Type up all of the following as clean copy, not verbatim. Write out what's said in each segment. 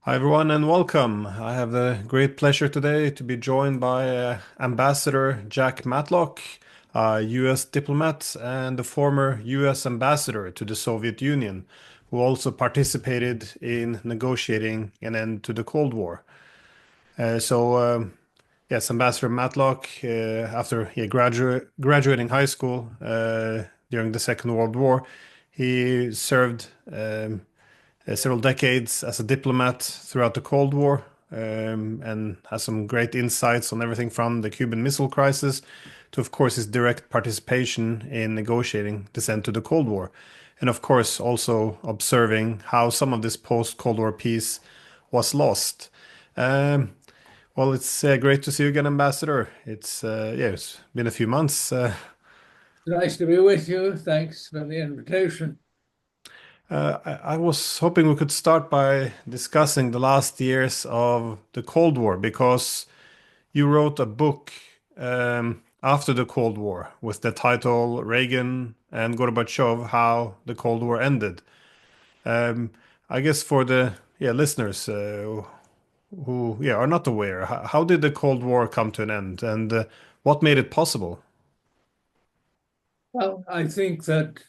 Hi, everyone, and welcome. I have the great pleasure today to be joined by Ambassador Jack Matlock, a U.S. diplomat and the former U.S. ambassador to the Soviet Union, who also participated in negotiating an end to the Cold War. Yes, Ambassador Matlock, after graduating high school during the Second World War, he served several decades as a diplomat throughout the Cold War, and has some great insights on everything from the Cuban Missile Crisis to, of course, his direct participation in negotiating this end to the Cold War. And of course, also observing how some of this post-Cold War peace was lost. Um, well, it's great to see you again, Ambassador. It's been a few months. Nice to be with you. Thanks for the invitation. I was hoping we could start by discussing the last years of the Cold War because you wrote a book after the Cold War with the title Reagan and Gorbachev: How the Cold War Ended. Um, I guess for the listeners who are not aware, how did the Cold War come to an end, and what made it possible? Well, I think that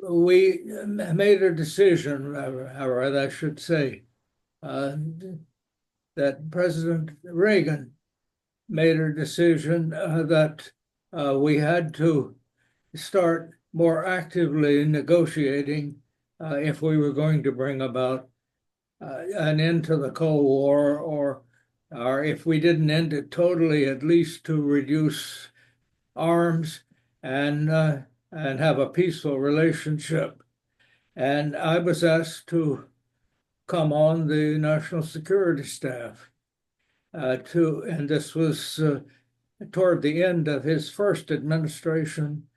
we made a decision, or I should say, uh, that President Reagan made a decision that we had to start more actively negotiating if we were going to bring about an end to the Cold War, or if we didn't end it totally, at least to reduce arms and uh, and have a peaceful relationship. And I was asked to come on the national security staff and this was toward the end of his first administration.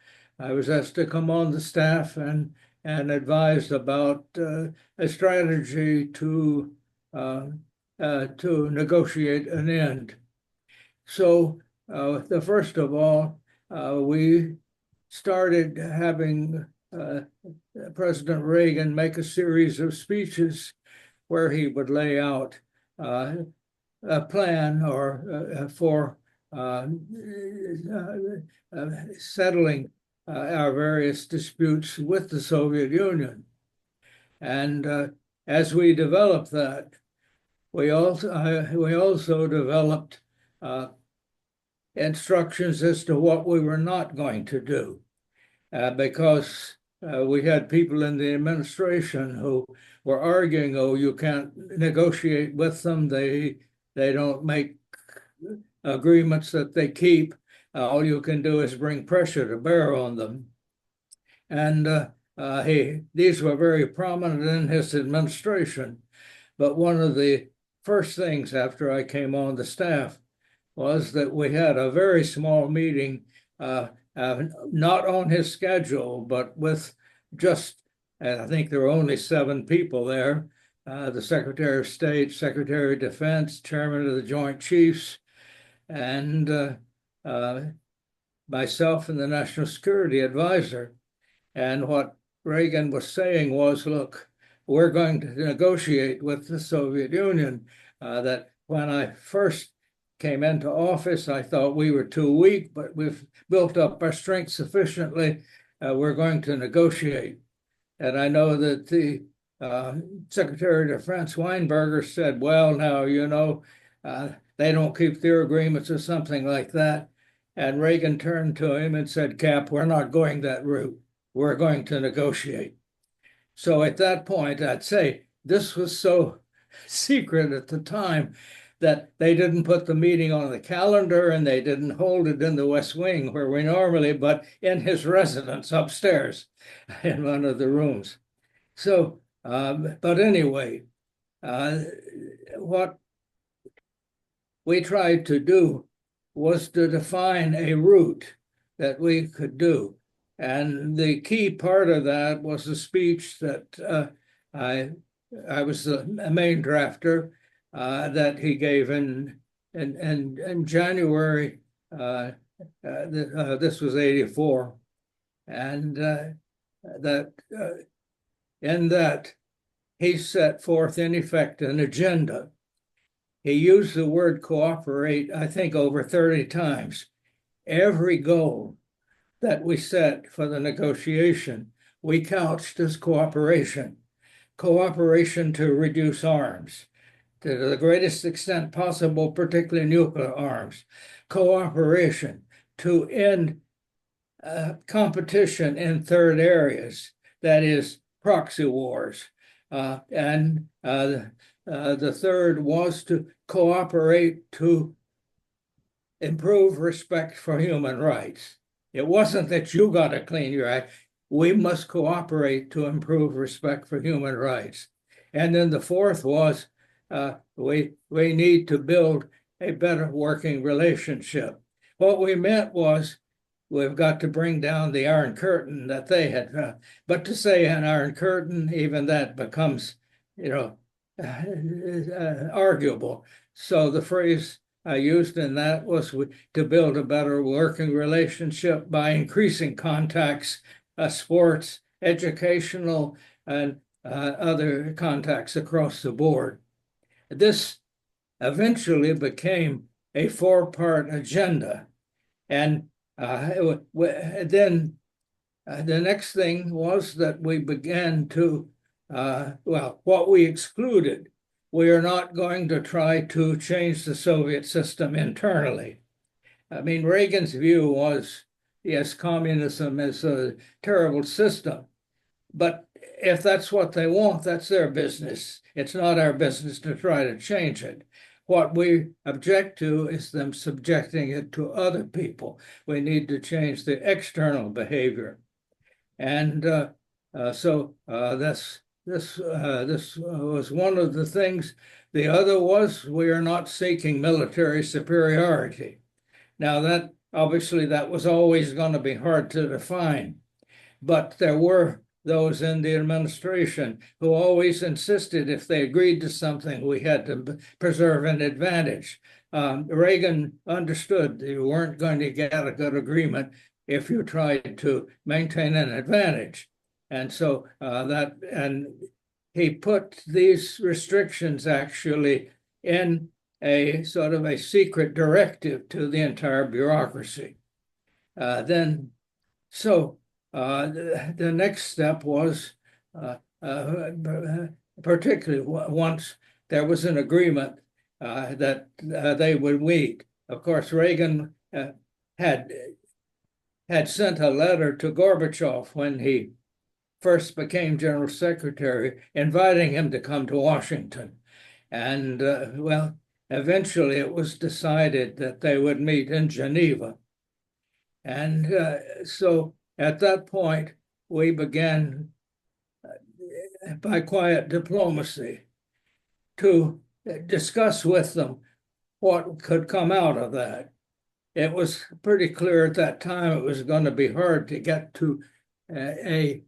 I was asked to come on the staff and advise about a strategy uh, to negotiate an end. So, the first of all, we started having President Reagan make a series of speeches where he would lay out a plan for settling our various disputes with the Soviet Union. And as we developed that, we also developed uh, instructions as to what we were not going to do, because we had people in the administration who were arguing, "Oh, you can't negotiate with them. They don't make agreements that they keep. All you can do is bring pressure to bear on them." And these were very prominent in his administration. But one of the first things after I came on the staff was that we had a very small meeting, not on his schedule, but with just, I think there were only 7 people there, the Secretary of State, Secretary of Defense, Chairman of the Joint Chiefs, and uh, myself and the National Security Advisor. And what Reagan was saying was, look, we're going to negotiate with the Soviet Union. That when I first came into office, I thought we were too weak, but we've built up our strength sufficiently. We're going to negotiate. And I know that the Secretary of Defense Weinberger said, well, now, they don't keep their agreements or something like that. And Reagan turned to him and said, Cap, we're not going that route. We're going to negotiate. So at that point, I'd say this was so secret at the time that they didn't put the meeting on the calendar and they didn't hold it in the West Wing where we normally, but in his residence upstairs in one of the rooms. So, but anyway, uh, what we tried to do was to define a route that we could do. And the key part of that was a speech that I I was the main drafter that he gave in January. This was '84, and that in that he set forth, in effect, an agenda. He used the word cooperate, I think, over 30 times. Every goal that we set for the negotiation, we couched as cooperation. Cooperation to reduce arms to the greatest extent possible, particularly nuclear arms. Cooperation to end competition in third areas, that is, proxy wars. And the third was to cooperate to improve respect for human rights. It wasn't that you got to clean your act. We must cooperate to improve respect for human rights. And then the fourth was we need to build a better working relationship. What we meant was we've got to bring down the Iron Curtain that they had. But to say an Iron Curtain, even that becomes, arguable. So the phrase I used in that was to build a better working relationship by increasing contacts, sports, educational, and other contacts across the board. This eventually became a four-part agenda. And then the next thing was that we began to, what we excluded. We are not going to try to change the Soviet system internally. I mean, Reagan's view was, yes, communism is a terrible system, but if that's what they want, that's their business. It's not our business to try to change it. What we object to is them subjecting it to other people. We need to change the external behavior. And so this was one of the things. The other was we are not seeking military superiority. Now that obviously that was always going to be hard to define, but there were those in the administration who always insisted if they agreed to something, we had to preserve an advantage. Reagan understood you weren't going to get a good agreement if you tried to maintain an advantage. And so he put these restrictions actually in a sort of a secret directive to the entire bureaucracy. The next step was, particularly once there was an agreement that they would meet. Of course, Reagan had sent a letter to Gorbachev when he first became General Secretary, inviting him to come to Washington. And eventually it was decided that they would meet in Geneva. And so at that point, we began by quiet diplomacy to discuss with them what could come out of that. It was pretty clear at that time it was going to be hard to get to a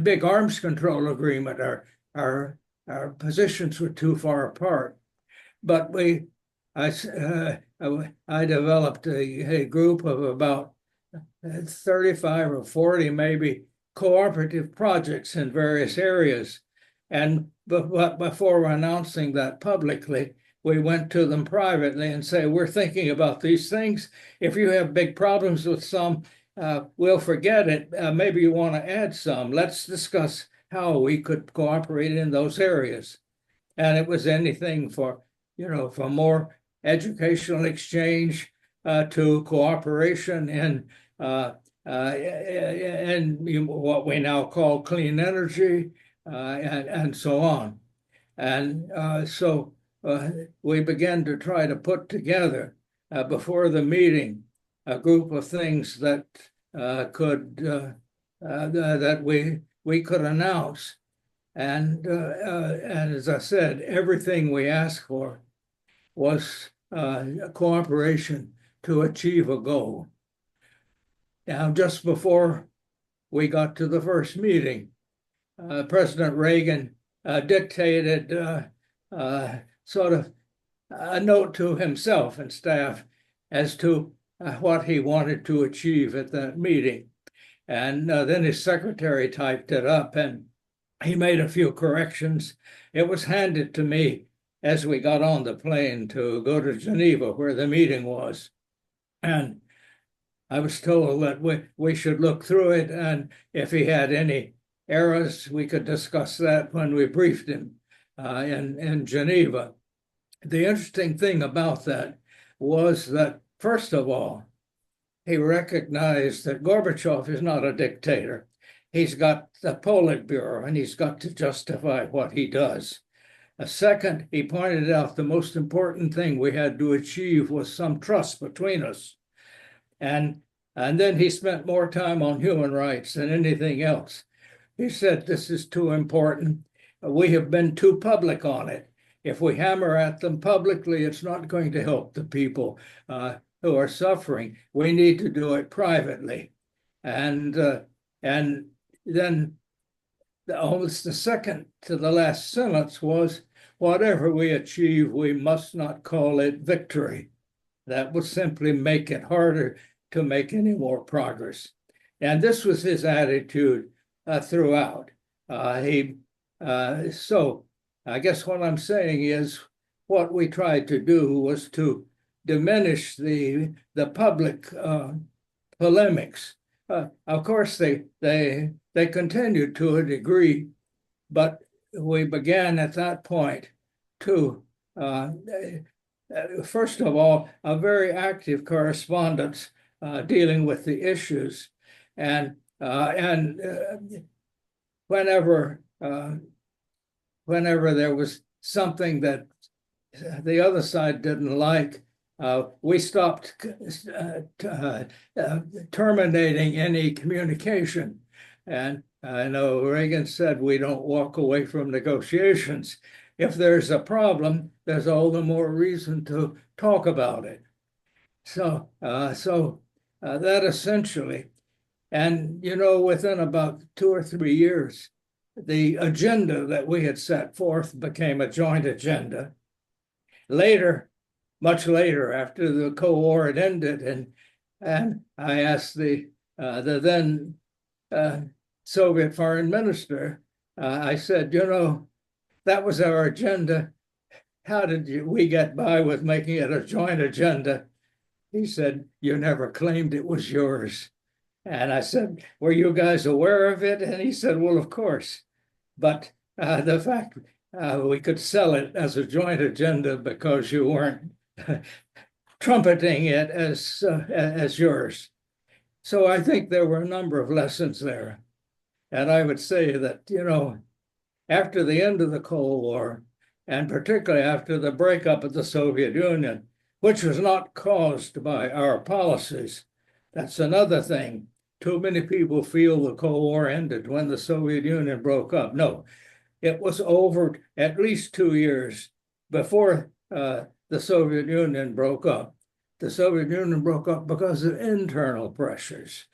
big arms control agreement. Our positions were too far apart. But I developed a group of about 35 or 40 maybe cooperative projects in various areas. And but before announcing that publicly, we went to them privately and say, we're thinking about these things. If you have big problems with some, we'll forget it. Maybe you want to add some. Let's discuss how we could cooperate in those areas. And it was anything from more educational exchange to cooperation in what we now call clean energy and so on. And so we began to try to put together before the meeting a group of things that we could announce. And as I said, everything we asked for was cooperation to achieve a goal. Now, just before we got to the first meeting, President Reagan dictated sort of a note to himself and staff as to what he wanted to achieve at that meeting. And then his secretary typed it up and he made a few corrections. It was handed to me as we got on the plane to go to Geneva, where the meeting was. And I was told that we should look through it, and if he had any errors, we could discuss that when we briefed him in Geneva. The interesting thing about that was that, first of all, he recognized that Gorbachev is not a dictator. He's got the Politburo, and he's got to justify what he does. Second, he pointed out the most important thing we had to achieve was some trust between us. And then he spent more time on human rights than anything else. He said, this is too important. We have been too public on it. If we hammer at them publicly, it's not going to help the people who are suffering. We need to do it privately. And then almost the second to the last sentence was, whatever we achieve, we must not call it victory. That would simply make it harder to make any more progress. And this was his attitude throughout. So I guess what I'm saying is what we tried to do was to diminish the public polemics. Of course, they continued to a degree, but we began at that point to, first of all, a very active correspondence dealing with the issues, and whenever there was something that the other side didn't like, we stopped terminating any communication. And I know Reagan said we don't walk away from negotiations. If there's a problem, there's all the more reason to talk about it. So that essentially, and within about 2 or 3 years, the agenda that we had set forth became a joint agenda. Later, much later, after the Cold War had ended, and I asked the then Soviet foreign minister, I said, that was our agenda. How did we get by with making it a joint agenda? He said, you never claimed it was yours. And I said, were you guys aware of it? And he said, well, of course. But the fact we could sell it as a joint agenda because you weren't trumpeting it as yours. So I think there were a number of lessons there. And I would say that, after the end of the Cold War, and particularly after the breakup of the Soviet Union, which was not caused by our policies, that's another thing. Too many people feel the Cold War ended when the Soviet Union broke up. No, it was over at least 2 years before the Soviet Union broke up. The Soviet Union broke up because of internal pressures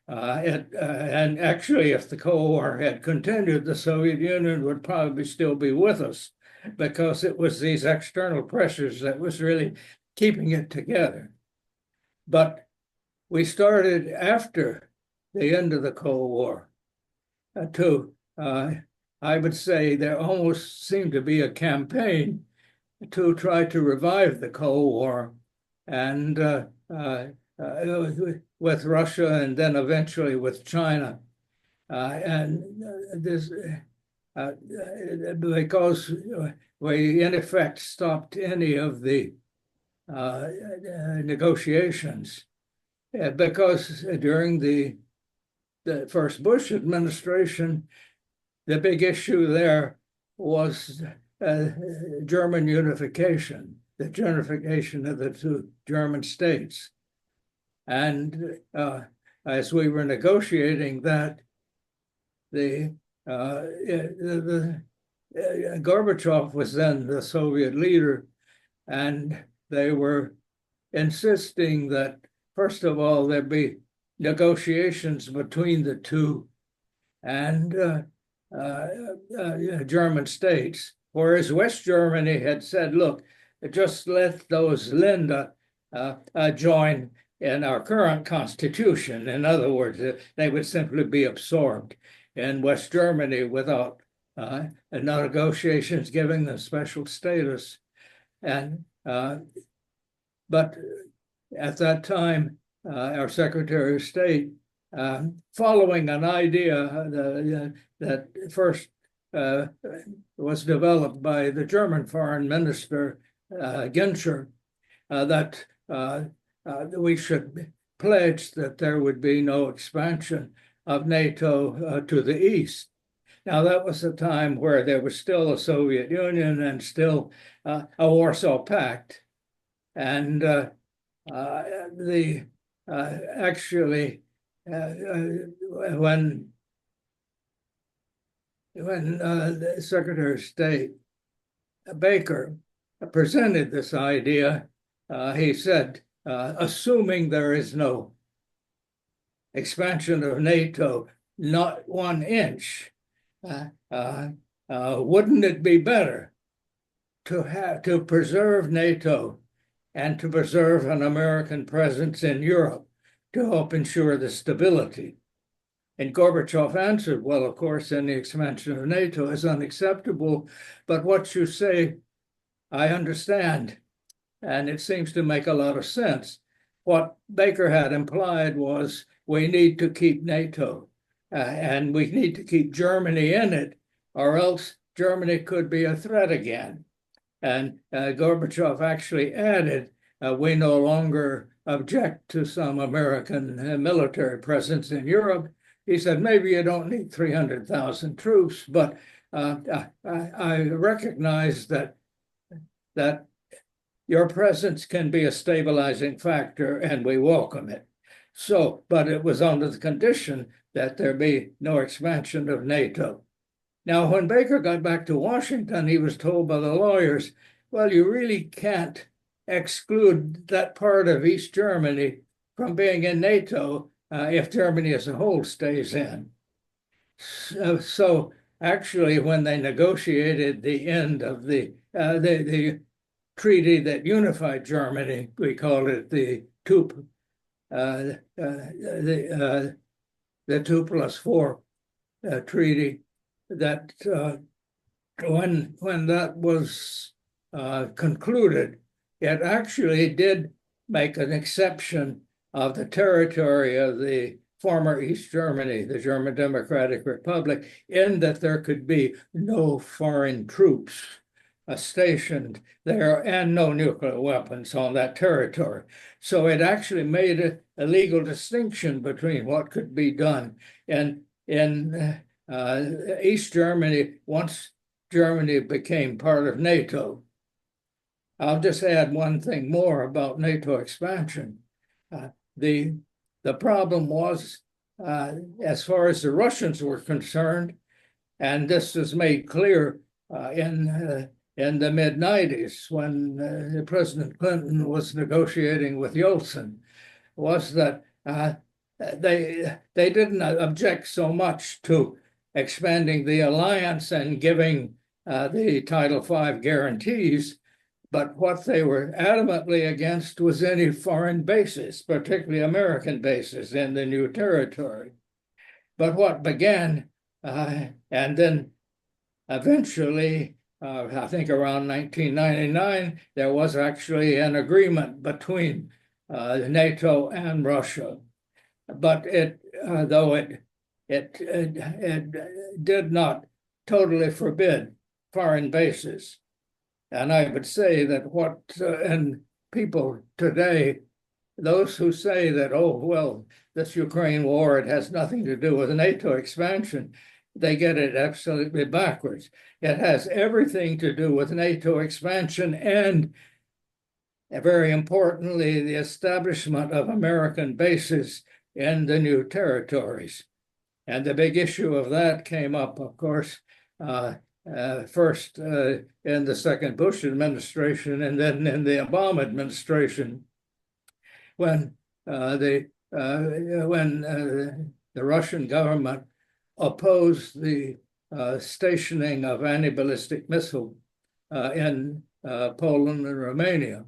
and actually, if the Cold War had continued, the Soviet Union would probably still be with us because it was these external pressures that was really keeping it together. But we started after the end of the Cold War I would say there almost seemed to be a campaign to try to revive the Cold War and with Russia and then eventually with China. And this because we in effect stopped any of the negotiations because during the first Bush administration, the big issue there was German unification, the unification of the two German states. And as we were negotiating that, Gorbachev was then the Soviet leader, and they were insisting that, first of all, there be negotiations between the two and German states, whereas West Germany had said, look, just let those Länder join in our current constitution. In other words, they would simply be absorbed. in West Germany without negotiations giving them special status. And but at that time, our Secretary of State, following an idea that first was developed by the German Foreign Minister Genscher, that we should pledge that there would be no expansion of NATO to the east. Now, that was a time where there was still a Soviet Union and still a Warsaw Pact. And actually, when the Secretary of State Baker presented this idea, he said, assuming there is no expansion of NATO, not 1 inch, wouldn't it be better to preserve NATO and to preserve an American presence in Europe to help ensure the stability? And Gorbachev answered, well, of course, any expansion of NATO is unacceptable, but what you say, I understand, and it seems to make a lot of sense. What Baker had implied was we need to keep NATO, and we need to keep Germany in it, or else Germany could be a threat again. And Gorbachev actually added, we no longer object to some American military presence in Europe. He said, maybe you don't need 300,000 troops, but I recognize that your presence can be a stabilizing factor, and we welcome it. So, but it was under the condition that there be no expansion of NATO. Now, when Baker got back to Washington, he was told by the lawyers, well, you really can't exclude that part of East Germany from being in NATO if Germany as a whole stays in. So actually, when they negotiated the end of the treaty that unified Germany, we called it the 2+4 treaty, that when that was concluded, it actually did make an exception of the territory of the former East Germany, the German Democratic Republic, in that there could be no foreign troops stationed there and no nuclear weapons on that territory. So it actually made a legal distinction between what could be done. And in East Germany, once Germany became part of NATO, I'll just add one thing more about NATO expansion. The problem was, as far as the Russians were concerned, and this was made clear in the mid-90s when President Clinton was negotiating with Yeltsin, was that they didn't object so much to expanding the alliance and giving the Title V guarantees, but what they were adamantly against was any foreign bases, particularly American bases in the new territory. But what began, and then eventually, I think around 1999, there was actually an agreement between NATO and Russia. But though it did not totally forbid foreign bases. And I would say that and people today, those who say that, oh, well, this Ukraine war, it has nothing to do with NATO expansion, they get it absolutely backwards. It has everything to do with NATO expansion and, very importantly, the establishment of American bases in the new territories. And the big issue of that came up, of course, first in the second Bush administration and then in the Obama administration, when the Russian government opposed the stationing of anti-ballistic missile in Poland and Romania.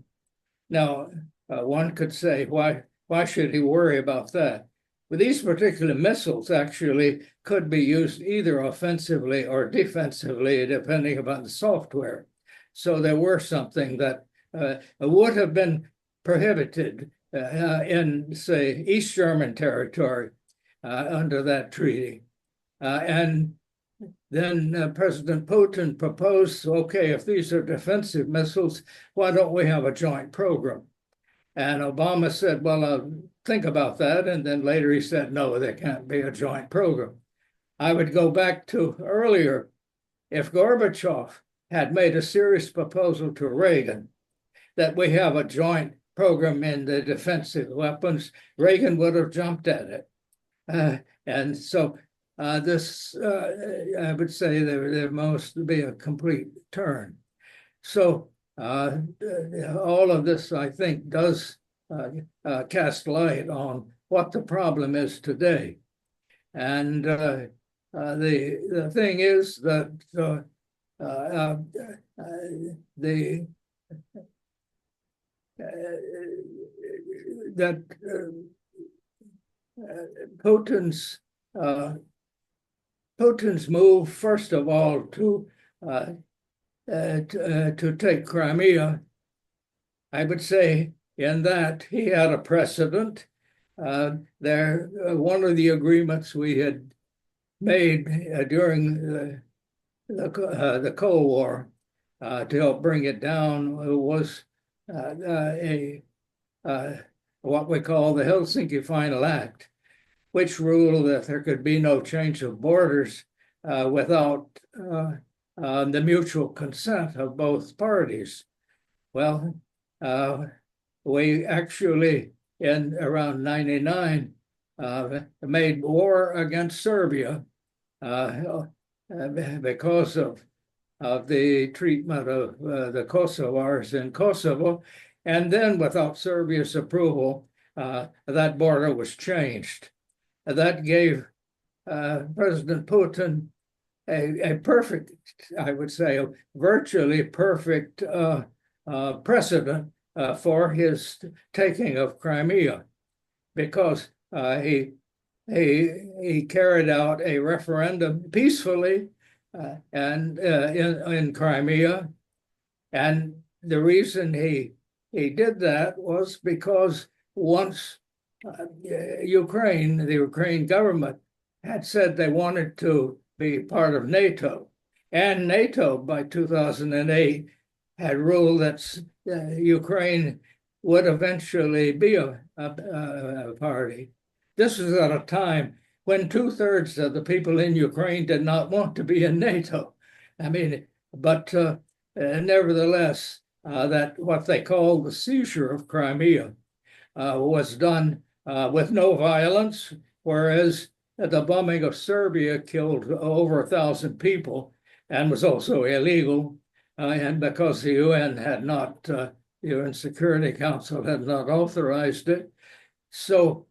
Now, one could say, why should he worry about that? With these particular missiles, actually, could be used either offensively or defensively, depending upon the software. So there were something that would have been prohibited in, say, East German territory under that treaty. And then President Putin proposed, okay, if these are defensive missiles, why don't we have a joint program? And Obama said, well, I'll think about that. And then later he said, no, there can't be a joint program. I would go back to earlier. If Gorbachev had made a serious proposal to Reagan that we have a joint program in the defensive weapons, Reagan would have jumped at it. And so this, I would say there must be a complete turn. So all of this, I think, does cast light on what the problem is today. And the thing is that Putin's move, first of all, to take Crimea, I would say in that he had a precedent. One of the agreements we had made during the Cold War to help bring it down was what we call the Helsinki Final Act, which ruled that there could be no change of borders without the mutual consent of both parties. Well, we actually, in around 99, made war against Serbia because of the treatment of the Kosovars in Kosovo. And then without Serbia's approval, that border was changed. That gave President Putin a perfect, I would say, a virtually perfect precedent for his taking of Crimea, because he carried out a referendum peacefully and in Crimea, and the reason he did that was because once the Ukraine government had said they wanted to be part of NATO, and NATO by 2008 had ruled that Ukraine would eventually be a party. This was at a time when 2/3 of the people in Ukraine did not want to be in NATO. I mean, but nevertheless, that what they call the seizure of Crimea was done with no violence, whereas the bombing of Serbia killed over 1,000 people and was also illegal. And because the UN had not, the UN Security Council had not authorized it. So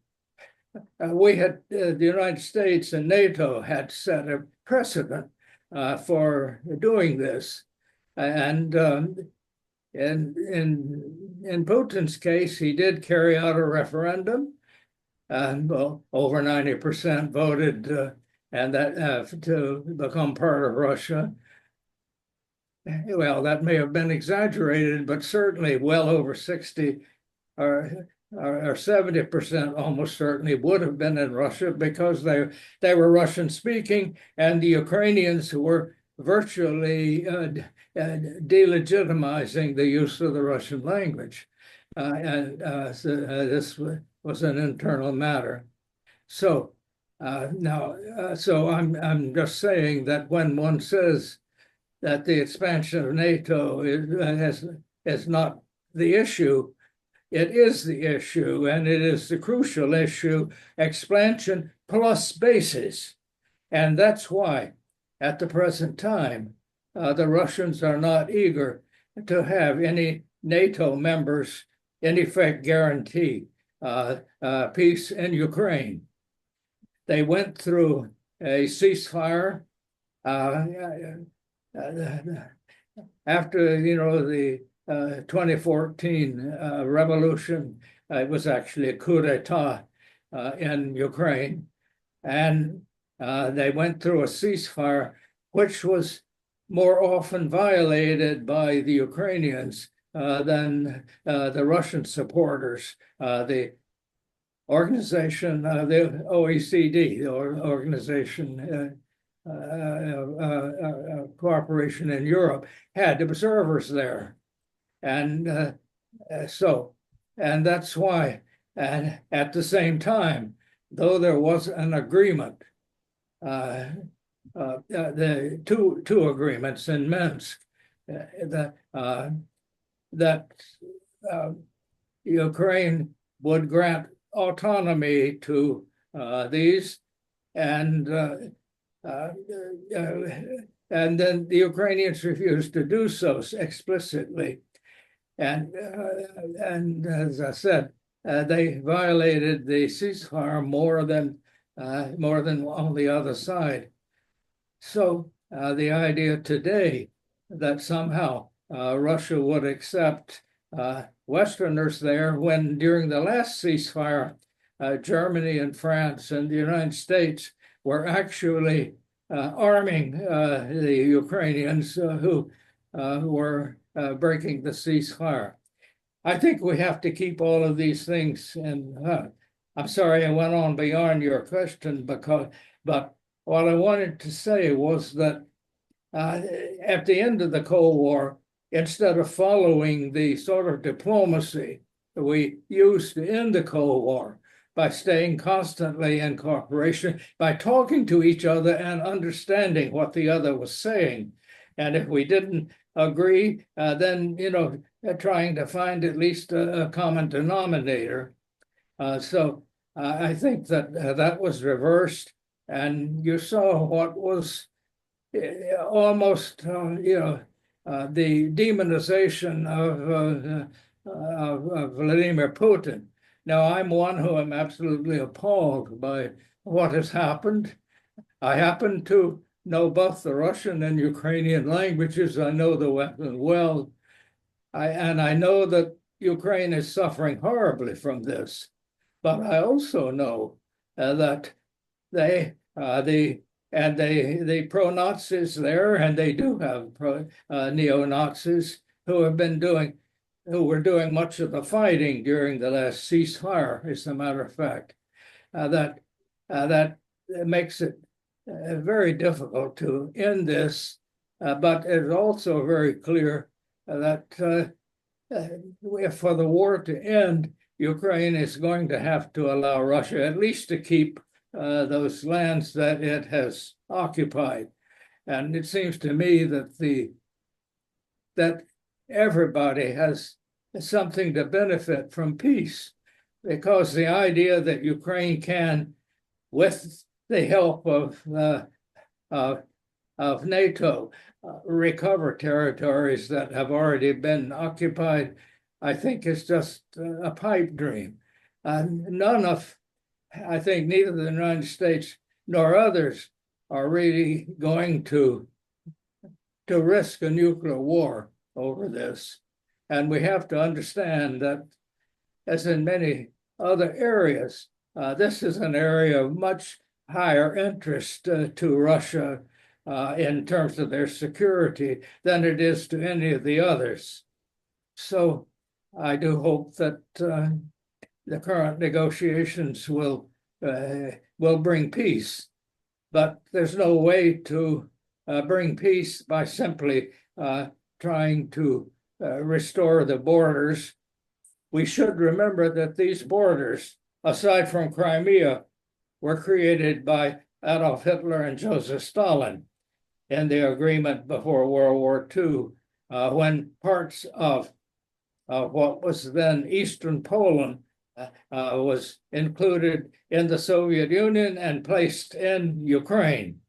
we had, the United States and NATO had set a precedent for doing this. And in Putin's case, he did carry out a referendum, and over 90% voted and that to become part of Russia. Well, that may have been exaggerated, but certainly well over 60 or 70% almost certainly would have been in Russia, because they were Russian speaking, and the Ukrainians who were virtually delegitimizing the use of the Russian language. So this was an internal matter. So so I'm just saying that when one says that the expansion of NATO is not the issue, it is the issue, and it is the crucial issue: expansion plus bases. And that's why, at the present time, the Russians are not eager to have any NATO members, in effect, guarantee peace in Ukraine. They went through a ceasefire after, the 2014 revolution. It was actually a coup d'etat in Ukraine. And They went through a ceasefire, which was more often violated by the Ukrainians than the Russian supporters. The organization, the OECD, the Organization Cooperation in Europe, had observers there. And and that's why, and at the same time, though there was an agreement, the two agreements in Minsk, that Ukraine would grant autonomy to these, and then the Ukrainians refused to do so explicitly, and as I said, they violated the ceasefire more than on the other side. So the idea today that somehow Russia would accept Westerners there, when during the last ceasefire, Germany and France and the United States were actually arming the Ukrainians who were breaking the ceasefire. I think we have to keep all of these things. And I'm sorry I went on beyond your question, but what I wanted to say was that at the end of the Cold War, instead of following the sort of diplomacy that we used to end the Cold War by staying constantly in cooperation, by talking to each other and understanding what the other was saying. And if we didn't agree, then, trying to find at least a common denominator. So I think that that was reversed. And you saw what was almost, the demonization of Vladimir Putin. Now, I'm one who am absolutely appalled by what has happened. I happen to know both the Russian and Ukrainian languages. I know the weapon well. And I know that Ukraine is suffering horribly from this. But I also know that the pro-Nazis there, and they do have neo-Nazis who were doing much of the fighting during the last ceasefire, as a matter of fact. That makes it very difficult to end this, but it's also very clear that for the war to end, Ukraine is going to have to allow Russia at least to keep those lands that it has occupied. And it seems to me that everybody has something to benefit from peace, because the idea that Ukraine can, with the help of NATO, recover territories that have already been occupied, I think is just a pipe dream. I think neither the United States nor others are really going to risk a nuclear war over this. And we have to understand that, as in many other areas, this is an area of much higher interest to Russia in terms of their security than it is to any of the others. So I do hope that the current negotiations will bring peace, but there's no way to bring peace by simply trying to restore the borders. We should remember that these borders, aside from Crimea, were created by Adolf Hitler and Joseph Stalin in the agreement before World War II, when parts of what was then Eastern Poland was included in the Soviet Union and placed in Ukraine.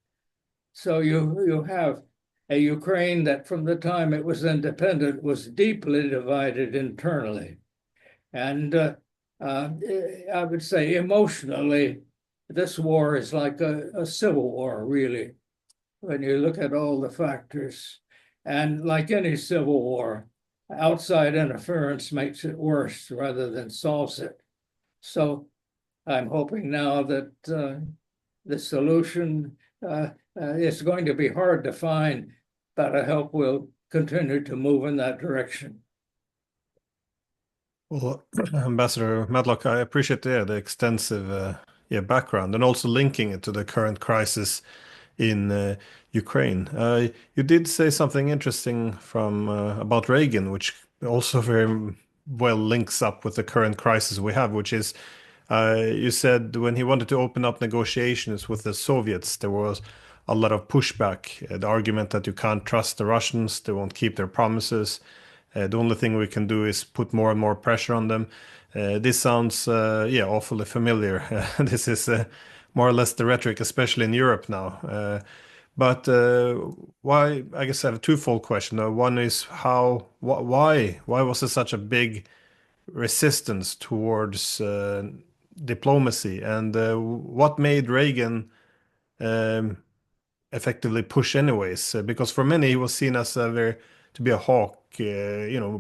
So you have a Ukraine that from the time it was independent was deeply divided internally. And I would say emotionally, this war is like a civil war, really, when you look at all the factors. And like any civil war, outside interference makes it worse rather than solves it. So I'm hoping now that the solution is going to be hard to find, but I hope we'll continue to move in that direction. Well, Ambassador Matlock, I appreciate the extensive background and also linking it to the current crisis in Ukraine. You did say something interesting from about Reagan, which also very well links up with the current crisis we have, which is you said when he wanted to open up negotiations with the Soviets, there was a lot of pushback. The argument that you can't trust the Russians, they won't keep their promises. The only thing we can do is put more and more pressure on them. This sounds, awfully familiar. This is more or less the rhetoric, especially in Europe now. But why? I guess I have a twofold question. One is why was there such a big resistance towards diplomacy, and what made Reagan um, effectively push anyways? Because for many, he was seen as to be a hawk,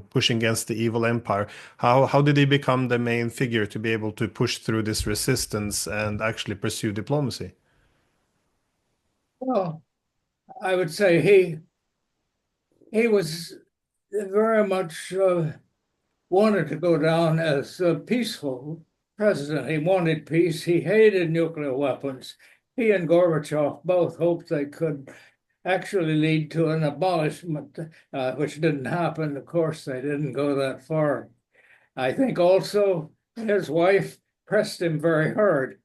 pushing against the evil empire. How did he become the main figure to be able to push through this resistance and actually pursue diplomacy? Well, I would say he was very much wanted to go down as a peaceful president. He wanted peace. He hated nuclear weapons. He and Gorbachev both hoped they could actually lead to an abolishment, which didn't happen. Of course, they didn't go that far. I think also his wife pressed him very hard,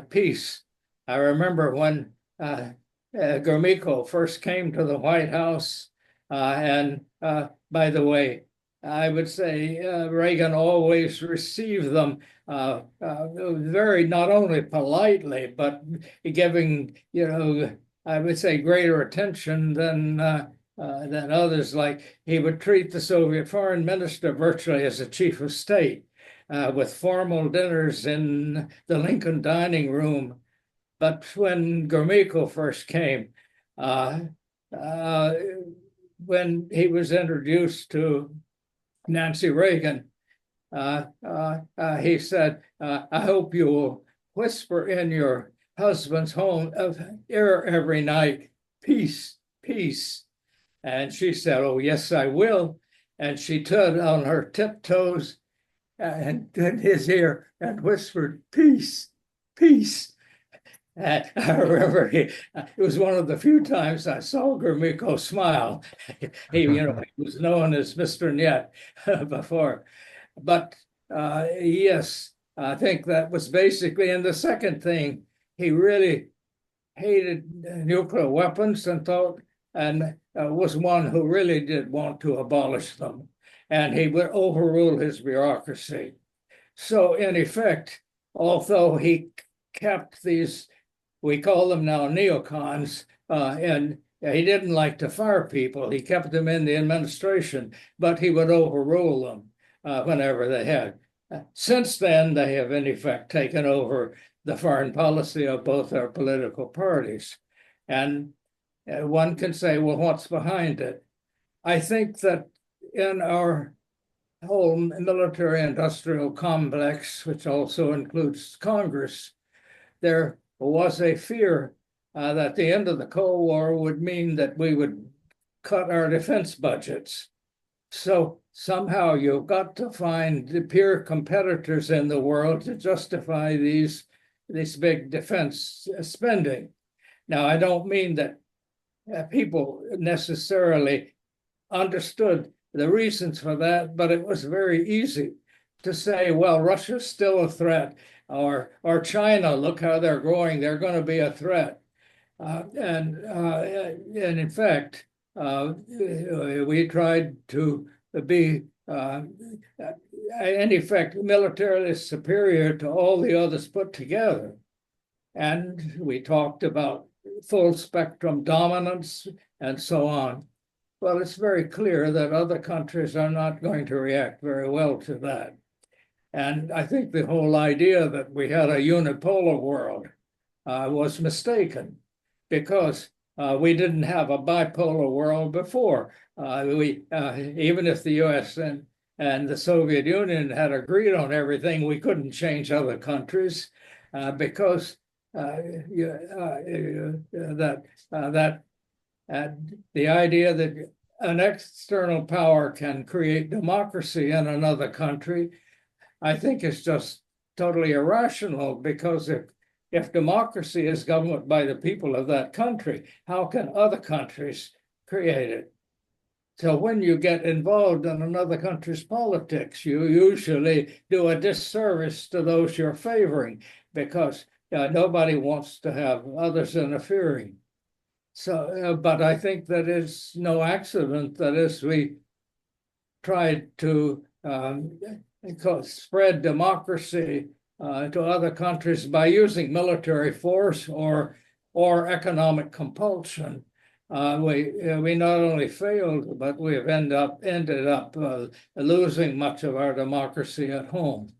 peace. I remember when Gromyko first came to the White House, and by the way, I would say Reagan always received them very, not only politely, but giving, I would say greater attention than others. Like he would treat the Soviet foreign minister virtually as a chief of state, with formal dinners in the Lincoln dining room. But when Gromyko first came, when he was introduced to Nancy Reagan, he said, I hope you will whisper in your husband's home ear every night, peace, peace. And she said, oh, yes, I will. And she stood on her tiptoes and in his ear and whispered, peace, peace. And I remember it was one of the few times I saw Gromyko smile. He was known as Mr. Niet before. But yes, I think that was basically, and the second thing, he really hated nuclear weapons and was one who really did want to abolish them. And he would overrule his bureaucracy. So in effect, although he kept these, we call them now neocons, and he didn't like to fire people. He kept them in the administration, but he would overrule them whenever they had. Since then, they have in effect taken over the foreign policy of both our political parties. And one can say, well, what's behind it? I think that in our whole military industrial complex, which also includes Congress, there was a fear that the end of the Cold War would mean that we would cut our defense budgets. So somehow you've got to find the peer competitors in the world to justify these big defense spending. Now, I don't mean that people necessarily understood the reasons for that, but it was very easy to say, well, Russia's still a threat, or China, look how they're growing, they're going to be a threat. And in fact, we tried to be, in effect, militarily superior to all the others put together. And we talked about full spectrum dominance and so on. Well, it's very clear that other countries are not going to react very well to that. And I think the whole idea that we had a unipolar world was mistaken, because we didn't have a bipolar world before. Even if the US and the Soviet Union had agreed on everything, we couldn't change other countries because the idea that an external power can create democracy in another country, I think is just totally irrational, because if democracy is governed by the people of that country, how can other countries create it? So when you get involved in another country's politics, you usually do a disservice to those you're favoring, because nobody wants to have others interfering. So, but I think that it's no accident that as we tried to spread democracy to other countries by using military force or economic compulsion, we not only failed, but we've ended up losing much of our democracy at home.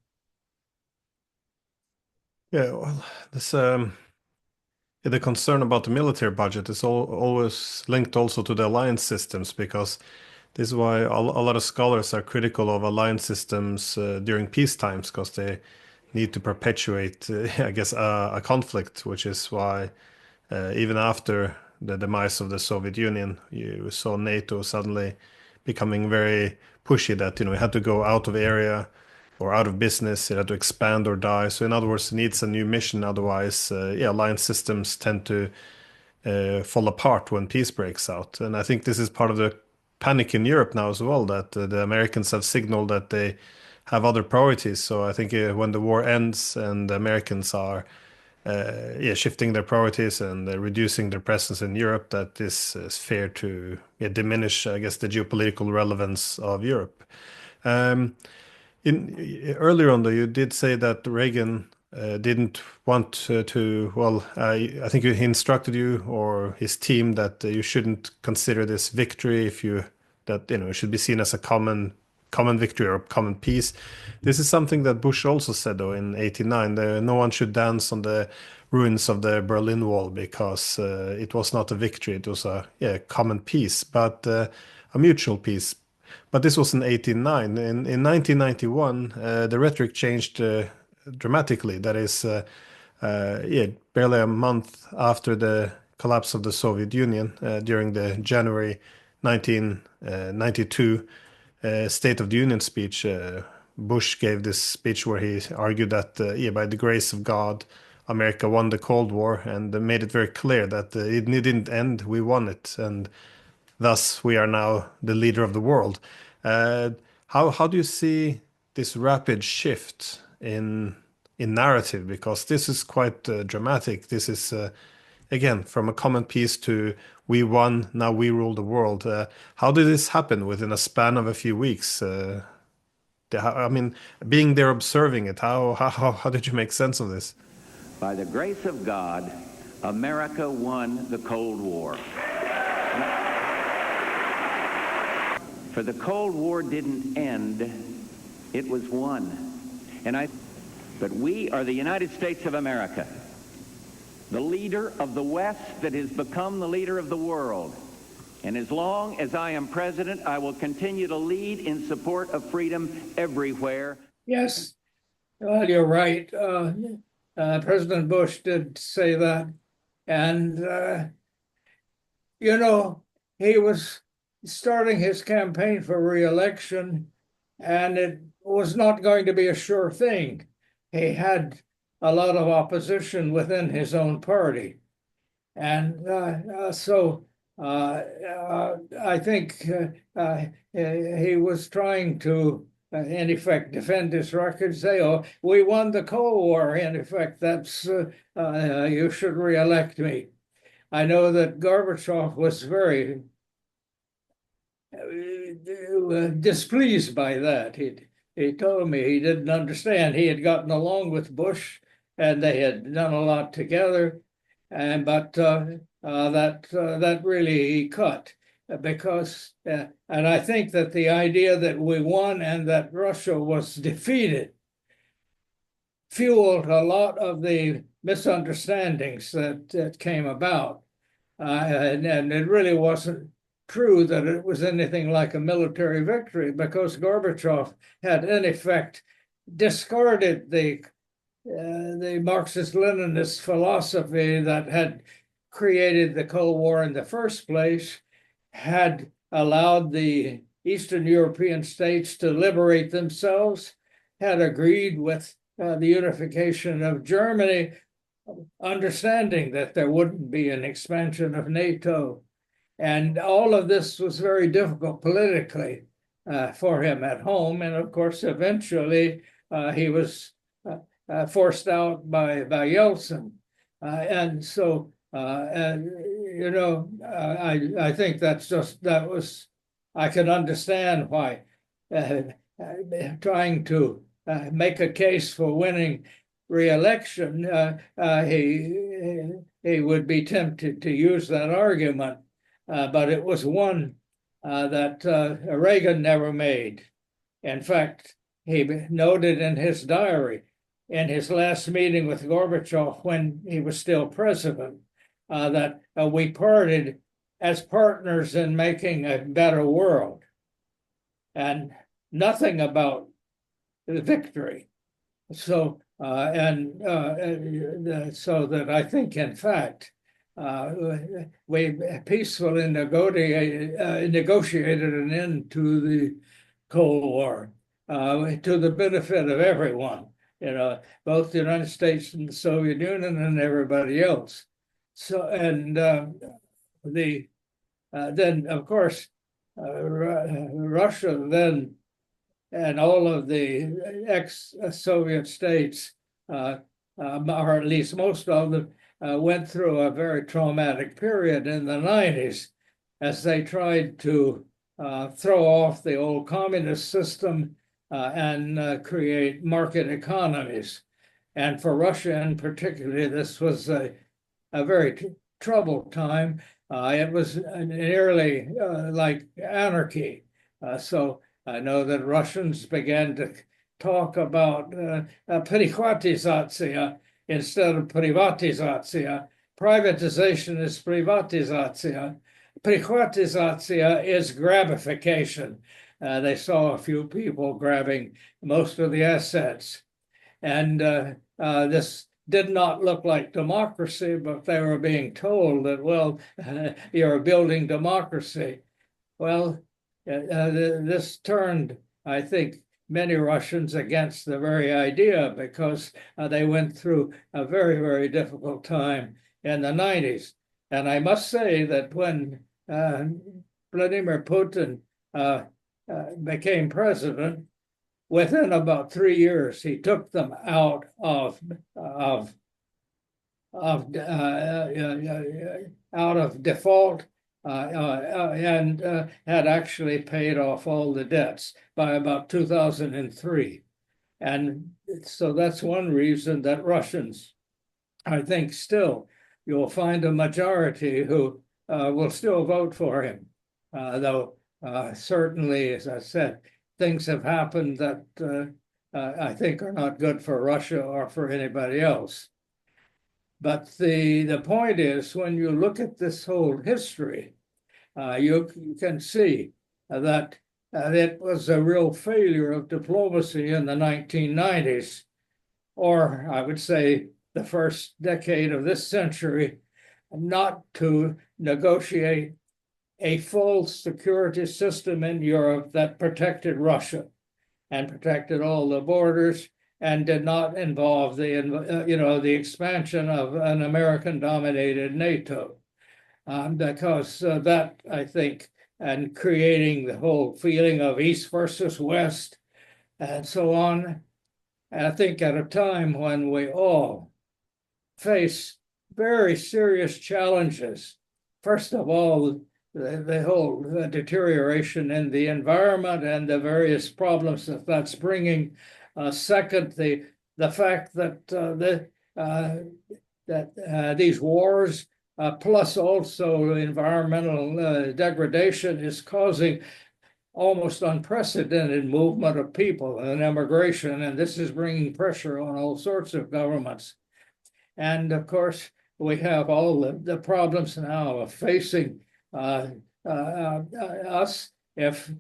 Yeah, well, this the concern about the military budget is always linked also to the alliance systems, because this is why a lot of scholars are critical of alliance systems during peace times, because they need to perpetuate, I guess, a conflict, which is why even after the demise of the Soviet Union, you saw NATO suddenly becoming very pushy that, it had to go out of area or out of business, it had to expand or die. So in other words, it needs a new mission. Otherwise, alliance systems tend to fall apart when peace breaks out. And I think this is part of the panic in Europe now as well, that the Americans have signaled that they have other priorities. So I think when the war ends and the Americans are shifting their priorities and reducing their presence in Europe, that this is fair to diminish, I guess, the geopolitical relevance of Europe. Earlier on, though, you did say that Reagan didn't want to. Well, I think he instructed you or his team that you shouldn't consider this victory if you that it should be seen as a common victory or common peace. This is something that Bush also said, though, in '89. No one should dance on the ruins of the Berlin Wall, because it was not a victory. It was a common peace, but a mutual peace. But this was in '89. In 1991, the rhetoric changed dramatically. That is, barely a month after the collapse of the Soviet Union, during the January 1992 State of the Union speech, Bush gave this speech where he argued that, by the grace of God, America won the Cold War, and made it very clear that it didn't end, we won it, and thus we are now the leader of the world. How do you see this rapid shift in narrative? Because this is quite dramatic. This is again from a common peace to we won, now we rule the world. How did this happen within a span of a few weeks? I mean, being there observing it, how did you make sense of this? By the grace of God, America won the Cold War. For the Cold War didn't end, it was won. But we are the United States of America, the leader of the West that has become the leader of the world. And as long as I am president, I will continue to lead in support of freedom everywhere. Yes, well, you're right. President Bush did say that. And, he was starting his campaign for re-election, and it was not going to be a sure thing. He had a lot of opposition within his own party. And so I think he was trying to, in effect, defend his record, say, oh, we won the Cold War. In effect, that's, you should re-elect me. I know that Gorbachev was very displeased by that. He told me he didn't understand. He had gotten along with Bush, and they had done a lot together, but that really he cut, because and I think that the idea that we won and that Russia was defeated fueled a lot of the misunderstandings that came about, and it really wasn't true that it was anything like a military victory, because Gorbachev had in effect discarded the the Marxist-Leninist philosophy that had created the Cold War in the first place had allowed the Eastern European states to liberate themselves, had agreed with the unification of Germany, understanding that there wouldn't be an expansion of NATO. And all of this was very difficult politically for him at home. And of course, eventually he was forced out by Yeltsin. And so, you know, I think I can understand why trying to make a case for winning re-election, he would be tempted to use that argument. But it was one that Reagan never made. In fact, he noted in his diary, in his last meeting with Gorbachev when he was still president, that we parted as partners in making a better world, and nothing about the victory. So, so that I think, in fact, we peacefully negotiated an end to the Cold War to the benefit of everyone, you know, both the United States and the Soviet Union and everybody else. So, and then, of course, Russia then, and all of the ex-Soviet states, or at least most of them, went through a very traumatic period in the 90s as they tried to throw off the old communist system and create market economies. And for Russia in particular, this was a very troubled time. It was nearly like anarchy. So I know that Russians began to talk about privatizatsiya instead of privatizatsiya. Privatization is privatizatsiya. Privatizatsiya is grabification. They saw a few people grabbing most of the assets. And this did not look like democracy, but they were being told that, well, you're building democracy. Well, this turned, I think, many Russians against the very idea because they went through a very, very difficult time in the 90s. And I must say that when Vladimir Putin became president, within about 3 years, he took them out of default and had actually paid off all the debts by about 2003. And so that's one reason that Russians, I think still, you'll find a majority who will still vote for him, though certainly, as I said, things have happened that I think are not good for Russia or for anybody else. But the point is, when you look at this whole history, you can see that it was a real failure of diplomacy in the 1990s, or I would say the first decade of this century, not to negotiate a full security system in Europe that protected Russia and protected all the borders and did not involve the expansion of an American-dominated NATO, because that, I think, and creating the whole feeling of East versus West and so on, I think at a time when we all face very serious challenges. First of all, the whole deterioration in the environment and the various problems that that's bringing. Second, the fact that these wars, plus also environmental degradation, is causing almost unprecedented movement of people and immigration, and this is bringing pressure on all sorts of governments. And of course, we have all the problems now of facing us if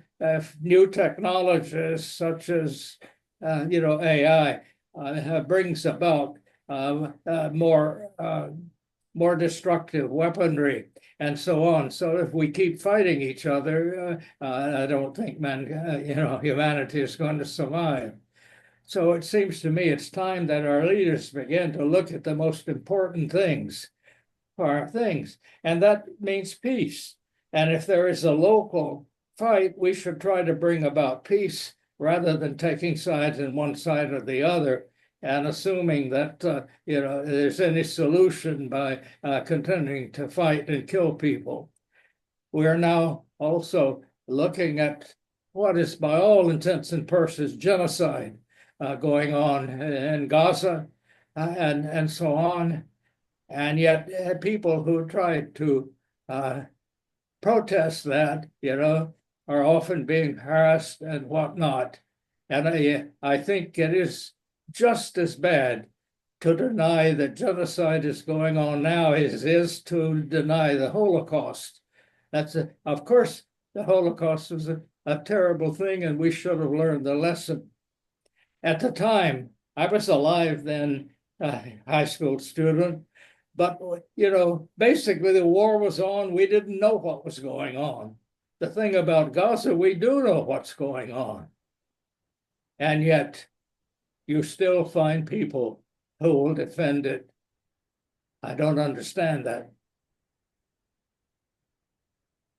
new technologies such as AI brings about more destructive weaponry and so on. So if we keep fighting each other, I don't think humanity is going to survive. So it seems to me it's time that our leaders begin to look at the most important things for our things, and that means peace. And if there is a local fight, we should try to bring about peace rather than taking sides in one side or the other and assuming that there's any solution by continuing to fight and kill people. We are now also looking at what is, by all intents and purposes, genocide going on in Gaza and so on. And yet people who try to protest that, are often being harassed and whatnot. And I think it is just as bad to deny that genocide is going on now as is to deny the Holocaust. Of course, the Holocaust was a terrible thing, and we should have learned the lesson. At the time, I was alive then, high school student, but basically the war was on. We didn't know what was going on. The thing about Gaza, we do know what's going on. And yet, you still find people who will defend it. I don't understand that.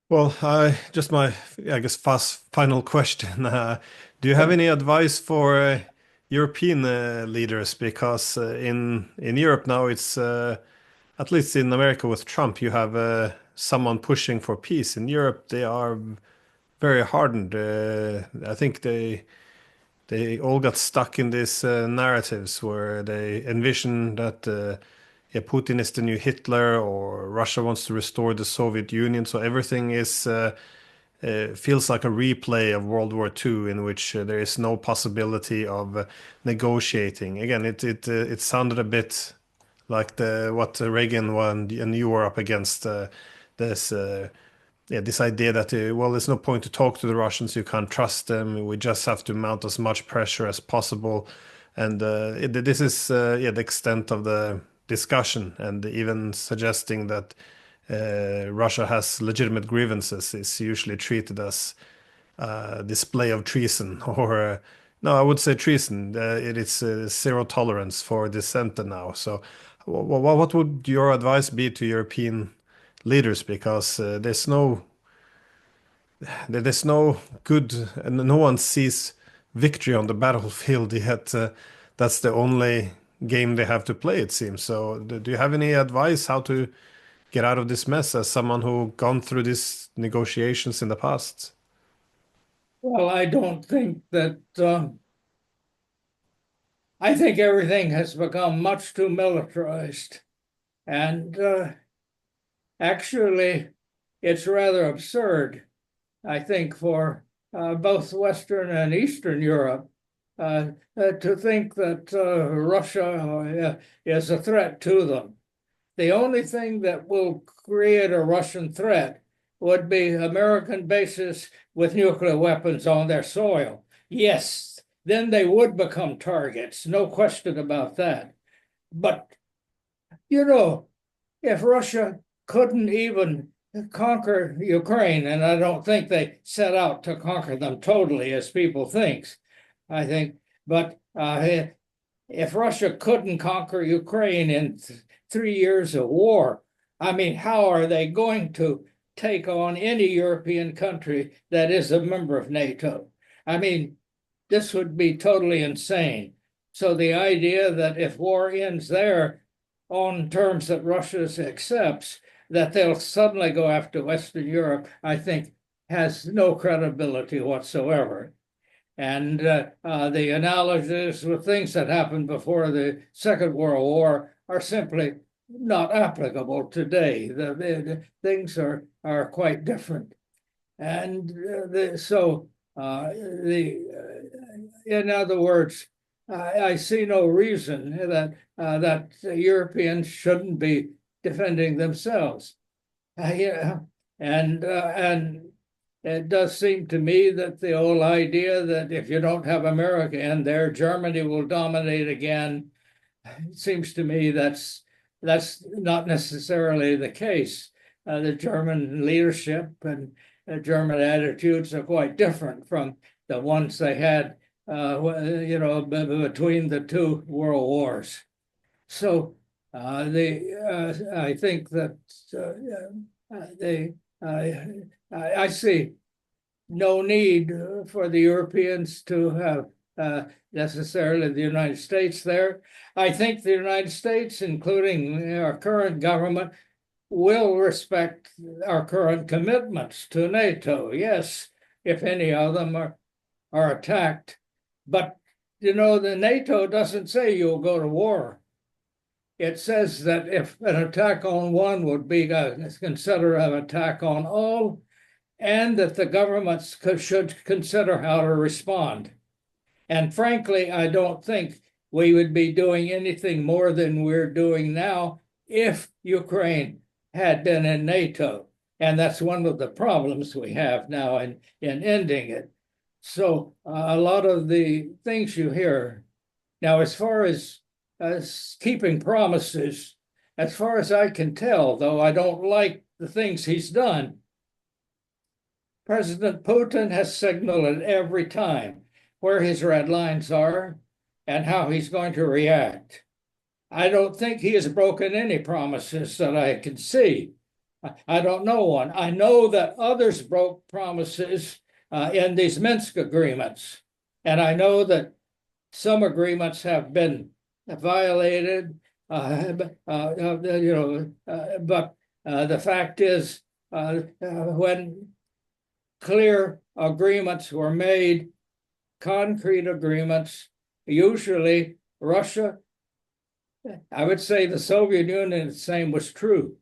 Well, I guess, final question. Do you have any advice for European leaders? Because in Europe now, it's at least in America with Trump, you have someone pushing for peace. In Europe, they are very hardened. I think they all got stuck in these narratives where they envision that Putin is the new Hitler, or Russia wants to restore the Soviet Union. So everything feels like a replay of World War II, in which there is no possibility of negotiating. Again, it sounded a bit like what Reagan won and you were up against, this idea that there's no point to talk to the Russians, you can't trust them, we just have to mount as much pressure as possible. And this is the extent of the discussion, and even suggesting that Russia has legitimate grievances is usually treated as display of treason, or no, I would say treason. It is zero tolerance for dissent now. So what would your advice be to European leaders? Because there's no good, and no one sees victory on the battlefield yet. That's the only game they have to play, it seems. So do you have any advice how to get out of this mess as someone who gone through these negotiations in the past? Well, I don't think that. I think everything has become much too militarized. And actually, it's rather absurd, I think, for both Western and Eastern Europe to think that Russia is a threat to them. The only thing that will create a Russian threat would be American bases with nuclear weapons on their soil. Yes, then they would become targets, no question about that. But, if Russia couldn't even conquer Ukraine, and I don't think they set out to conquer them totally, as people think, but if Russia couldn't conquer Ukraine in 3 years of war, I mean, how are they going to take on any European country that is a member of NATO? I mean, this would be totally insane. So the idea that if war ends there on terms that Russia accepts, that they'll suddenly go after Western Europe, I think has no credibility whatsoever. And the analogies with things that happened before the Second World War are simply not applicable today. The things are quite different. And in other words, I see no reason that Europeans shouldn't be defending themselves. And it does seem to me that the old idea that if you don't have America in there, Germany will dominate again, it seems to me that's not necessarily the case. The German leadership and German attitudes are quite different from the ones they had, between the two world wars. So I think that I see no need for the Europeans to have necessarily the United States there. I think the United States, including our current government, will respect our current commitments to NATO. Yes, if any of them are attacked. But, the NATO doesn't say you'll go to war. It says that if an attack on one would be considered an attack on all, and that the governments should consider how to respond. And frankly, I don't think we would be doing anything more than we're doing now if Ukraine had been in NATO. And that's one of the problems we have now in ending it. So a lot of the things you hear now, as far as keeping promises, as far as I can tell, though I don't like the things he's done, President Putin has signaled at every time where his red lines are and how he's going to react. I don't think he has broken any promises that I can see. I don't know one. I know that others broke promises in these Minsk agreements. And I know that some agreements have been violated, but the fact is, when clear agreements were made, concrete agreements, usually Russia, I would say the Soviet Union, the same was true.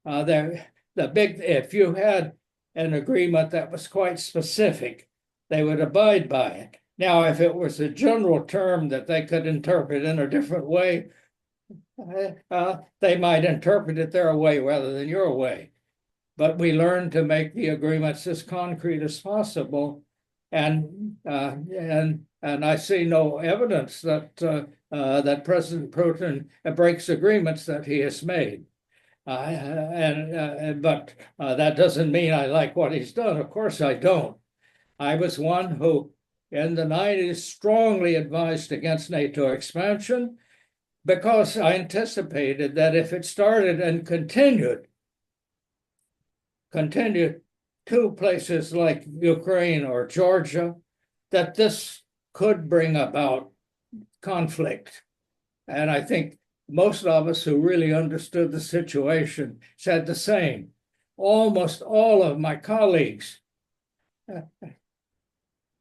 If you had an agreement that was quite specific, they would abide by it. Now, if it was a general term that they could interpret in a different way, they might interpret it their way rather than your way. But we learned to make the agreements as concrete as possible, and I see no evidence that that President Putin breaks agreements that he has made. But that doesn't mean I like what he's done. Of course I don't. I was one who, in the 90s, strongly advised against NATO expansion because I anticipated that if it started and continued to places like Ukraine or Georgia, that this could bring about conflict. And I think most of us who really understood the situation said the same. Almost all of my colleagues,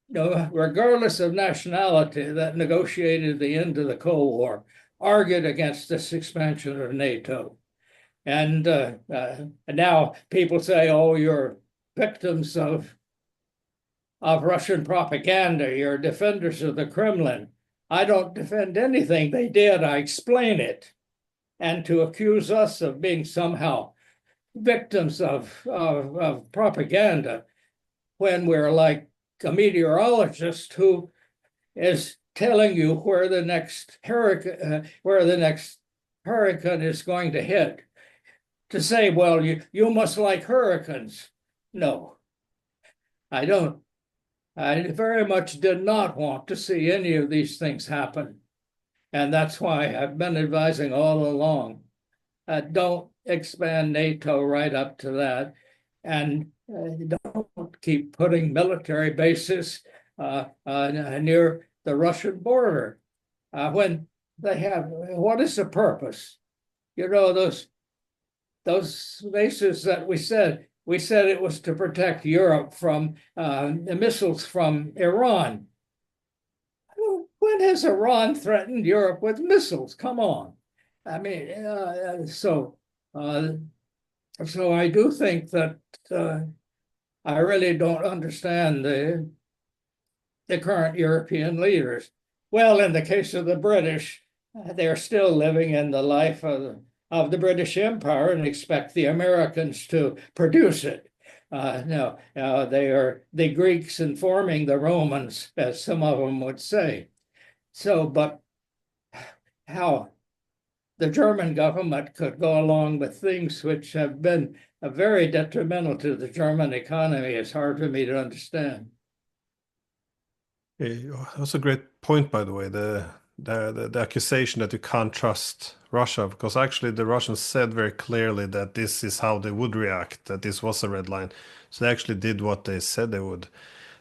regardless of nationality, that negotiated the end of the Cold War, argued against this expansion of NATO. And now people say, oh, you're victims of Russian propaganda, you're defenders of the Kremlin. I don't defend anything they did, I explain it. And to accuse us of being somehow victims of propaganda when we're like a meteorologist who is telling you where the next hurricane is going to hit. To say, well, you must like hurricanes. No, I don't. I very much did not want to see any of these things happen. And that's why I've been advising all along, don't expand NATO right up to that. And don't keep putting military bases near the Russian border. When they have, what is the purpose? Those bases that we said it was to protect Europe from the missiles from Iran. When has Iran threatened Europe with missiles? Come on. I mean, so I do think that I really don't understand the current European leaders. Well, in the case of the British, they're still living in the life of the British Empire and expect the Americans to produce it. No, they are the Greeks informing the Romans, as some of them would say. So, but how the German government could go along with things which have been very detrimental to the German economy is hard for me to understand. That's a great point, by the way. The accusation that you can't trust Russia, because actually the Russians said very clearly that this is how they would react, that this was a red line. So they actually did what they said they would.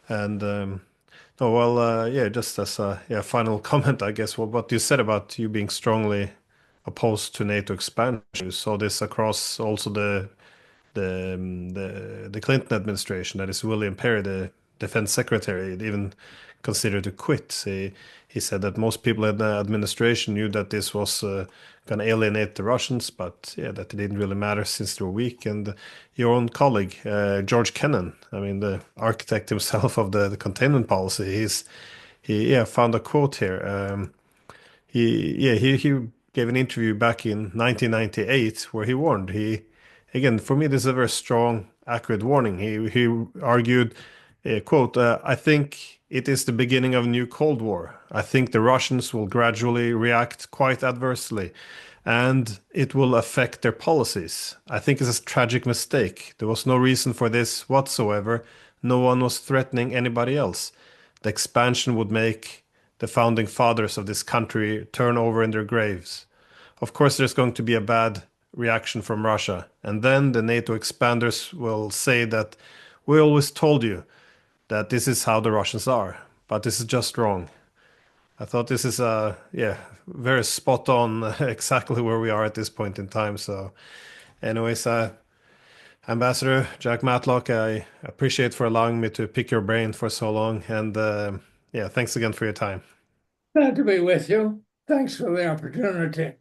And oh well, yeah, just as a final comment, I guess, what you said about you being strongly opposed to NATO expansion, you saw this across also the Clinton administration, that is William Perry, the defense secretary, even considered to quit. He said that most people in the administration knew that this was going to alienate the Russians, but yeah, that it didn't really matter since they were weak. And your own colleague, George Kennan, I mean, the architect himself of the containment policy, he found a quote here. He gave an interview back in 1998 where he warned. Again, for me, this is a very strong, accurate warning. He argued, quote, I think it is the beginning of a new Cold War. I think the Russians will gradually react quite adversely, and it will affect their policies. I think it's a tragic mistake. There was no reason for this whatsoever. No one was threatening anybody else. The expansion would make the founding fathers of this country turn over in their graves. Of course, there's going to be a bad reaction from Russia. And then the NATO expanders will say that we always told you that this is how the Russians are, but this is just wrong. I thought this is very spot on exactly where we are at this point in time. So anyways, Ambassador Jack Matlock, I appreciate for allowing me to pick your brain for so long. And thanks again for your time. Glad to be with you. Thanks for the opportunity.